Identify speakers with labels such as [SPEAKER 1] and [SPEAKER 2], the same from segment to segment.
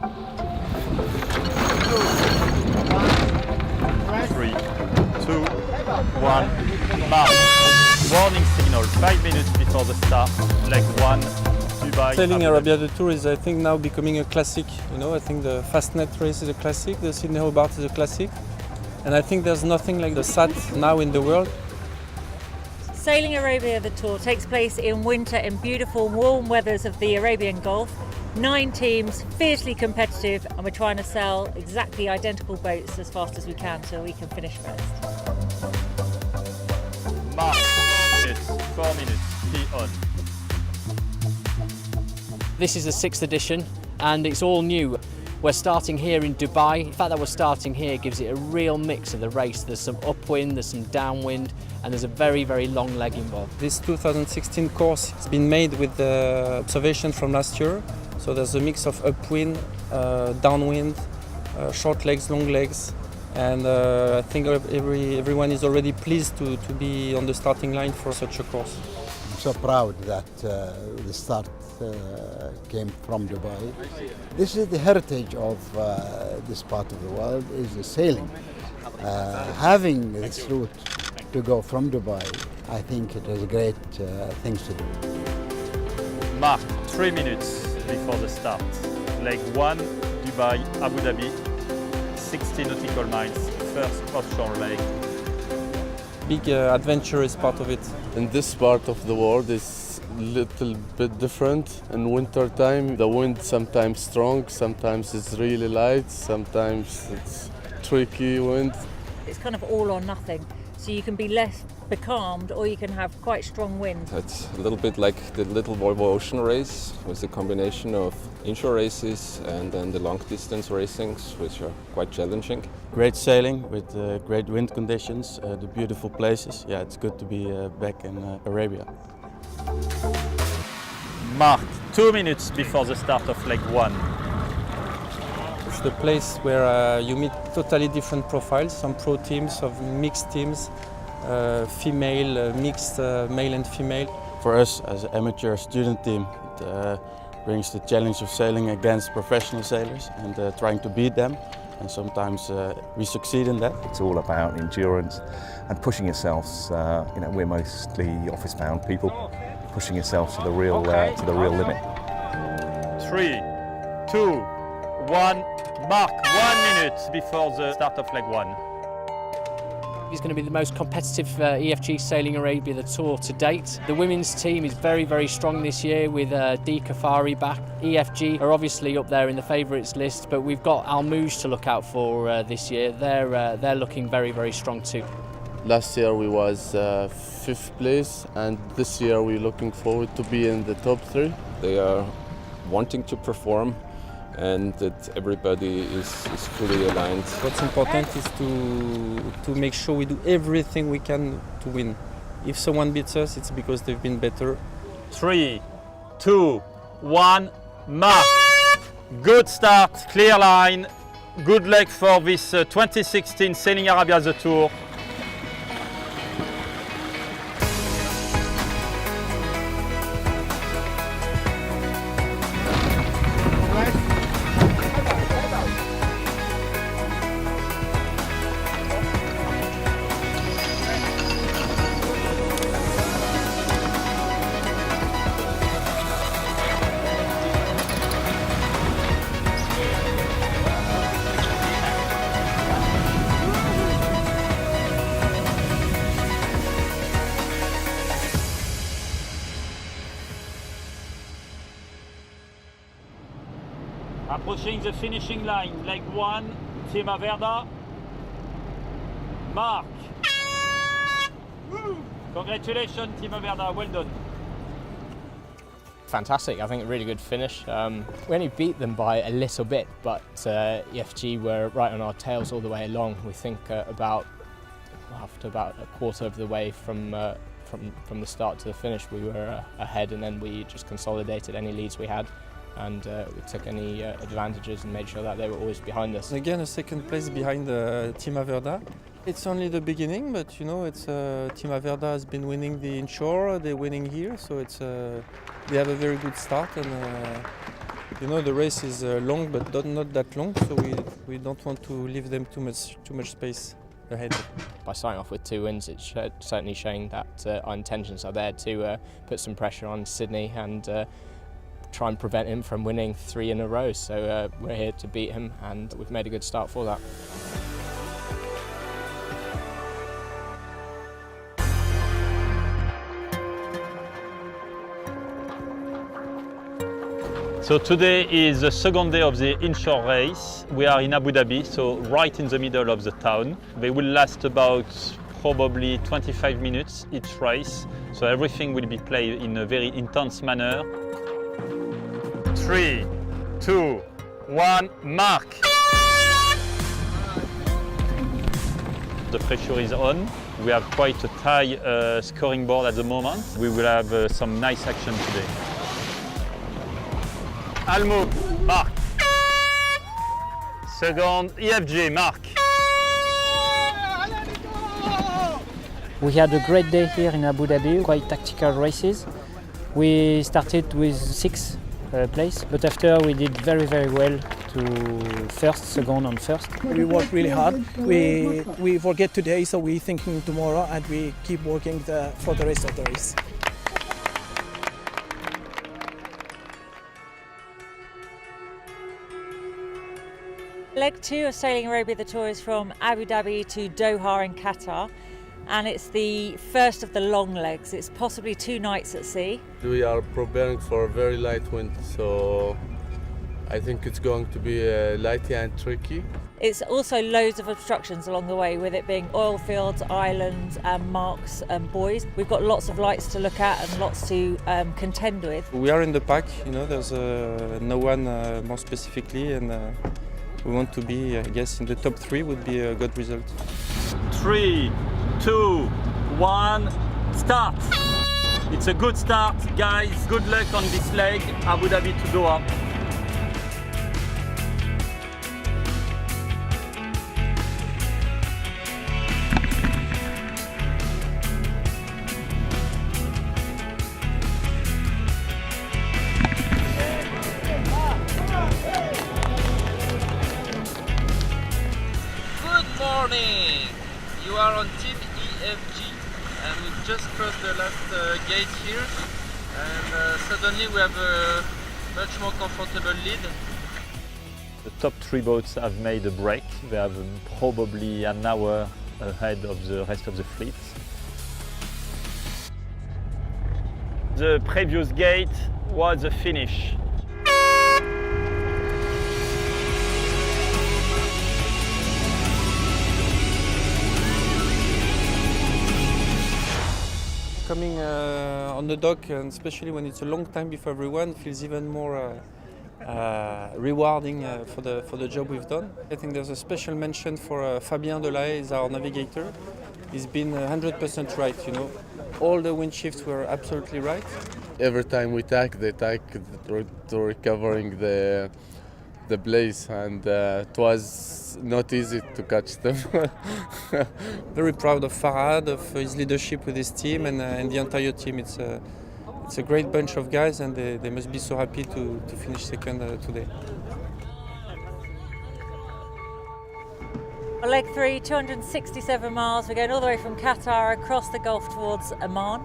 [SPEAKER 1] Three, two, one, mark. Warning signal, 5 minutes before the start, leg 1, Dubai.
[SPEAKER 2] Sailing Arabia the Tour is, I think, now becoming a classic. You know, I think the Fastnet race is a classic, the Sydney Hobart is a classic, and I think there's nothing like the SAT now in the world.
[SPEAKER 3] Sailing Arabia the Tour takes place in winter in beautiful warm weathers of the Arabian Gulf. 9 teams, fiercely competitive, and we're trying to sail exactly identical boats as fast as we can so we can finish first.
[SPEAKER 1] Mark, 4 minutes, be on.
[SPEAKER 4] This is the 6th edition and it's all new. We're starting here in Dubai. The fact that we're starting here gives it a real mix of the race. There's some upwind, there's some downwind, and there's a very, very long leg involved.
[SPEAKER 2] This 2016 course has been made with the observation from last year. So there's a mix of upwind, downwind, short legs, long legs, and I think everyone is already pleased to be on the starting line for such a course.
[SPEAKER 5] I'm so proud that the start came from Dubai. This is the heritage of this part of the world, is the sailing. Having this route to go from Dubai, I think it is a great things to do.
[SPEAKER 1] Mark, 3 minutes before the start. Leg 1, Dubai, Abu Dhabi, 60 nautical miles, first offshore leg.
[SPEAKER 2] Big adventure is part of it.
[SPEAKER 6] In this part of the world is a little bit different. In winter time, the wind sometimes strong, sometimes it's really light, sometimes it's tricky wind.
[SPEAKER 3] It's kind of all or nothing, so you can be less becalmed or you can have quite strong wind.
[SPEAKER 7] It's a little bit like the Little Volvo Ocean Race, with a combination of inshore races and then the long distance racings, which are quite challenging.
[SPEAKER 8] Great sailing with great wind conditions, the beautiful places. Yeah, it's good to be back in Arabia.
[SPEAKER 1] Mark, 2 minutes before the start of leg 1.
[SPEAKER 2] It's the place where you meet totally different profiles, some pro teams, some mixed teams, female, mixed male and female.
[SPEAKER 8] For us as an amateur student team, it brings the challenge of sailing against professional sailors and trying to beat them. And sometimes we succeed in that.
[SPEAKER 9] It's all about endurance and pushing yourselves. We're mostly office-bound people, pushing yourselves to the real limit.
[SPEAKER 1] 3, 2, 1, mark, 1 minute before the start of leg 1.
[SPEAKER 4] It's going to be the most competitive EFG Sailing Arabia the Tour to date. The women's team is very, very strong this year with Dee Kafari back. EFG are obviously up there in the favourites list, but we've got Al Mouj to look out for this year. They're looking very, very strong too.
[SPEAKER 6] Last year we was 5th place, and this year we're looking forward to be in the top 3.
[SPEAKER 7] They are wanting to perform, and that everybody is fully aligned.
[SPEAKER 2] What's important is to make sure we do everything we can to win. If someone beats us, it's because they've been better.
[SPEAKER 1] 3, 2, 1, mark. Good start, clear line. Good luck for this 2016 Sailing Arabia the Tour. Approaching the finishing line, leg 1, Team Averda. Mark. Congratulations, Team Averda, well done.
[SPEAKER 10] Fantastic, I think a really good finish. We only beat them by a little bit, but EFG were right on our tails all the way along. We think after about a quarter of the way from the start to the finish, we were ahead, and then we just consolidated any leads we had. And we took any advantages and made sure that they were always behind us.
[SPEAKER 2] Again, a second place behind Team Averda. It's only the beginning, but you know, it's Team Averda has been winning the inshore. They're winning here, so it's they have a very good start, and You know, the race is long, but not that long, so we don't want to leave them too much space ahead.
[SPEAKER 10] By starting off with 2 wins, it's certainly showing that our intentions are there to put some pressure on Sydney and try and prevent him from winning 3 in a row. So we're here to beat him, and we've made a good start for that.
[SPEAKER 1] So today is the second day of the inshore race. We are in Abu Dhabi, so right in the middle of the town. They will last about probably 25 minutes each race, so everything will be played in a very intense manner. 3, 2, 1, mark! The pressure is on. We have quite a high scoring board at the moment. We will have some nice action today. Almo, mark. Second, EFG, mark.
[SPEAKER 11] We had a great day here in Abu Dhabi, quite tactical races. We started with 6th place, but after we did very well to first, second and first.
[SPEAKER 12] We worked really hard. We forget today, so we're thinking tomorrow, and we keep working for the rest of the race.
[SPEAKER 3] Leg 2 of Sailing Arabia the Tour is from Abu Dhabi to Doha in Qatar, and it's the first of the long legs. It's possibly 2 nights at sea.
[SPEAKER 6] We are preparing for a very light wind, so I think it's going to be light and tricky.
[SPEAKER 3] It's also loads of obstructions along the way, with it being oil fields, islands and marks and buoys. We've got lots of lights to look at and lots to contend with.
[SPEAKER 2] We are in the pack, you know, there's no one more specifically, and we want to be, I guess, in the top 3 would be a good result.
[SPEAKER 1] 3, 2, 1, start! It's a good start, guys. Good luck on this leg, Abu Dhabi to Doha.
[SPEAKER 2] You are on Team EFG, and we've just crossed the last gate here, and suddenly we have a much more comfortable lead.
[SPEAKER 1] The top 3 boats have made a break. They have probably an hour ahead of the rest of the fleet. The previous gate was a finish.
[SPEAKER 2] Coming on the dock, and especially when it's a long time before everyone, feels even more rewarding for the job we've done. I think there's a special mention for Fabien Delahaye, is our navigator. He's been 100% right, you know. All the wind shifts were absolutely right.
[SPEAKER 6] Every time we tack, they tack to recovering the blaze, and it was not easy to catch them.
[SPEAKER 2] Very proud of Farhad, of his leadership with his team and the entire team. It's a great bunch of guys, and they must be so happy to finish second today.
[SPEAKER 3] Leg 3, 267 miles. We're going all the way from Qatar across the Gulf towards Oman.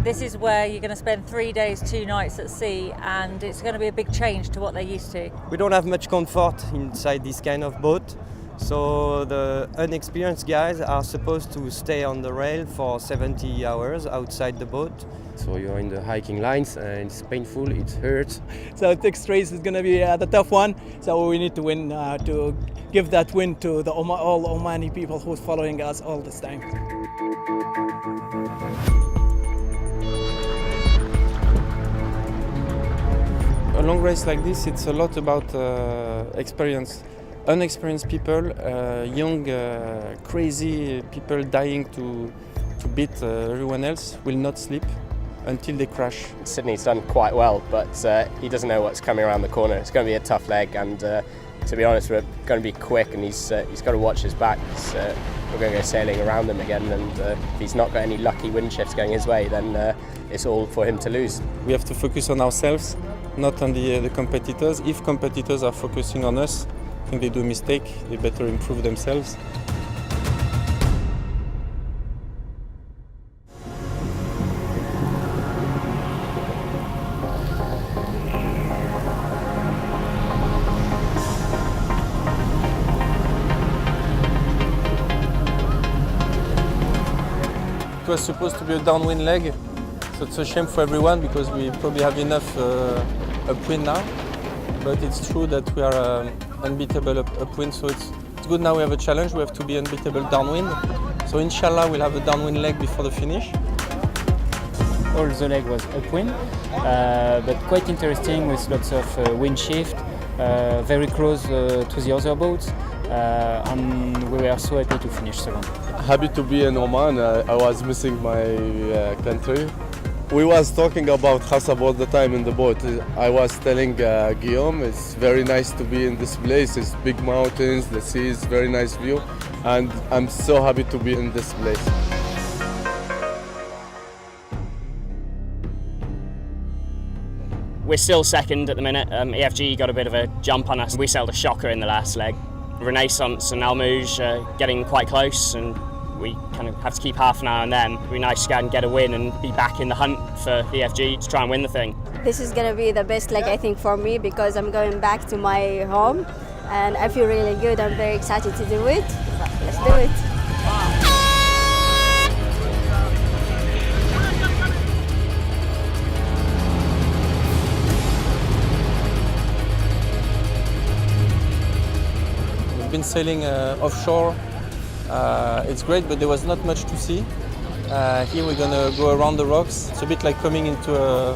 [SPEAKER 3] This is where you're going to spend 3 days, 2 nights at sea, and it's going to be a big change to what they're used to.
[SPEAKER 13] We don't have much comfort inside this kind of boat, so the inexperienced guys are supposed to stay on the rail for 70 hours outside the boat.
[SPEAKER 14] So you're in the hiking lines, and it's painful, it hurts.
[SPEAKER 12] So the next race is going to be the tough one, so we need to win to give that win to all Omani people who's following us all this time.
[SPEAKER 2] A long race like this, it's a lot about experience. Unexperienced people, young, crazy people dying to beat everyone else will not sleep until they crash.
[SPEAKER 10] Sydney's done quite well, but he doesn't know what's coming around the corner. It's going to be a tough leg, and to be honest, we're going to be quick, and he's got to watch his back. We're going to go sailing around him again, and if he's not got any lucky wind shifts going his way, then it's all for him to lose.
[SPEAKER 2] We have to focus on ourselves not on the competitors. If competitors are focusing on us, I think they do a mistake. They better improve themselves. It was supposed to be a downwind leg, so it's a shame for everyone because we probably have enough upwind now. But it's true that we are unbeatable upwind, so it's good now we have a challenge. We have to be unbeatable downwind. So inshallah we'll have a downwind leg before the finish.
[SPEAKER 11] All the leg was upwind, but quite interesting with lots of wind shift, very close to the other boats, and we were so happy to finish second.
[SPEAKER 6] Happy to be in Oman. I was missing my country. We was talking about Khasab all the time in the boat. I was telling Guillaume, it's very nice to be in this place. It's big mountains, the sea is very nice view, and I'm so happy to be in this place.
[SPEAKER 15] We're still second at the minute. EFG got a bit of a jump on us. We sailed a shocker in the last leg. Renaissance and Almouge getting quite close, and we kind of have to keep half an eye on them. It'd be nice to go and get a win and be back in the hunt for EFG to try and win the thing.
[SPEAKER 16] This is going to be the best leg, I think, for me because I'm going back to my home and I feel really good. I'm very excited to do it. Let's do it.
[SPEAKER 2] We've been sailing offshore. It's great, but there was not much to see. Here we're going to go around the rocks. It's a bit like coming into a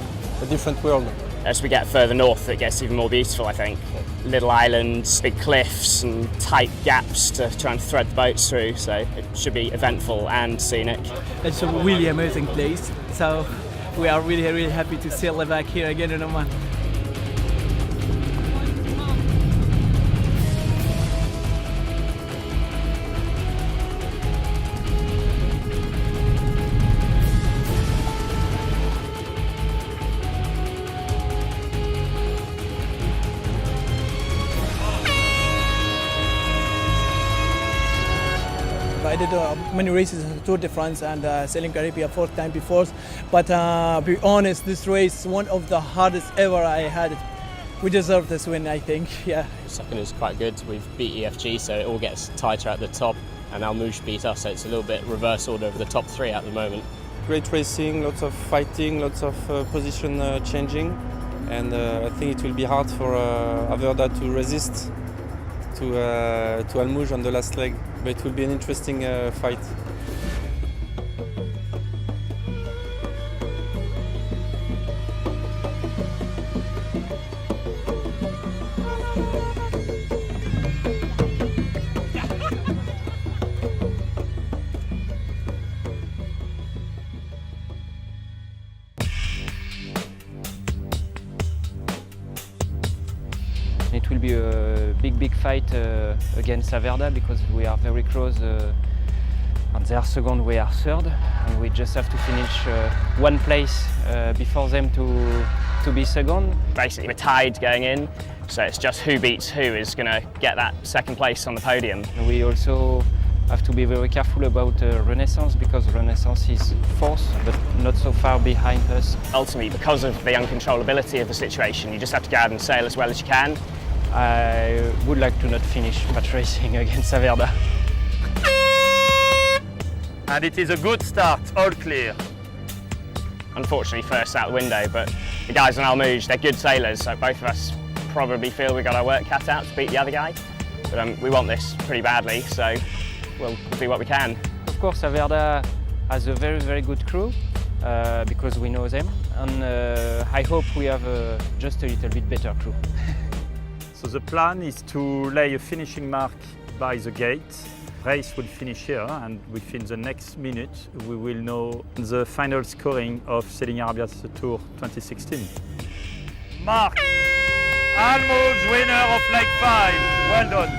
[SPEAKER 2] different world.
[SPEAKER 15] As we get further north, it gets even more beautiful, I think. Little islands, big cliffs and tight gaps to try and thread the boats through, so it should be eventful and scenic.
[SPEAKER 12] It's a really amazing place, so we are really, really happy to sail back here again in Oman. I did many races in the Tour de France and sailing Arabia 4th time before, but to be honest, this race is one of the hardest ever I had. We deserve this win, I think, yeah.
[SPEAKER 10] Second is quite good. We've beat EFG, so it all gets tighter at the top, and Almouge beat us, so it's a little bit reverse order of the top three at the moment.
[SPEAKER 2] Great racing, lots of fighting, lots of position changing, and I think it will be hard for Averda to resist to Almouge on the last leg, but it will be an interesting fight.
[SPEAKER 11] It will be a big fight against Averda because we are very close. And they are second, we are third, and we just have to finish one place before them to be second.
[SPEAKER 15] Basically, we're tied going in, so it's just who beats who is going to get that second place on the podium.
[SPEAKER 11] We also have to be very careful about Renaissance because Renaissance is fourth, but not so far behind us.
[SPEAKER 15] Ultimately, because of the uncontrollability of the situation, you just have to go out and sail as well as you can.
[SPEAKER 11] I would like to not finish match racing against Averda.
[SPEAKER 1] And it is a good start, all clear.
[SPEAKER 15] Unfortunately, first out the window, but the guys on Almouge, they're good sailors, so both of us probably feel we've got our work cut out to beat the other guy. But we want this pretty badly, so we'll do what we can.
[SPEAKER 11] Of course, Averda has a very good crew because we know them, and I hope we have just a little bit better crew.
[SPEAKER 1] So the plan is to lay a finishing mark by the gate. Race will finish here, and within the next minute we will know the final scoring of Sailing Arabia Tour 2016. Mark! Almouge, winner of leg 5. Well done.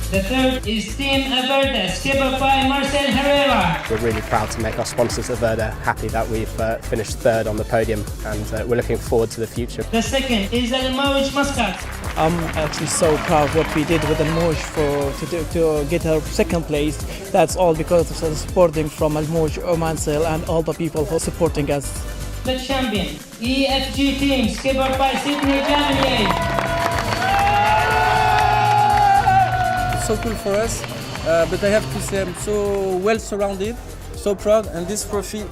[SPEAKER 17] The third is Team Averde, skipped by Marcel Herrera.
[SPEAKER 10] We're really proud to make our sponsors Averde happy that we've finished third on the podium, and we're looking forward to the future.
[SPEAKER 17] The second is El Mouj Muscat.
[SPEAKER 12] I'm actually so proud of what we did with Al Mouj to get our second place. That's all because of the supporting from Al Mouj, Mansell, and all the people who are supporting us.
[SPEAKER 17] The champion, EFG team, skipped by Sidney Jaminier.
[SPEAKER 2] So cool for us, but I have to say I'm so well surrounded, so proud, and this trophy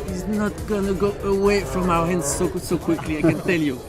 [SPEAKER 2] is not gonna go away from our hands so quickly, I can tell you.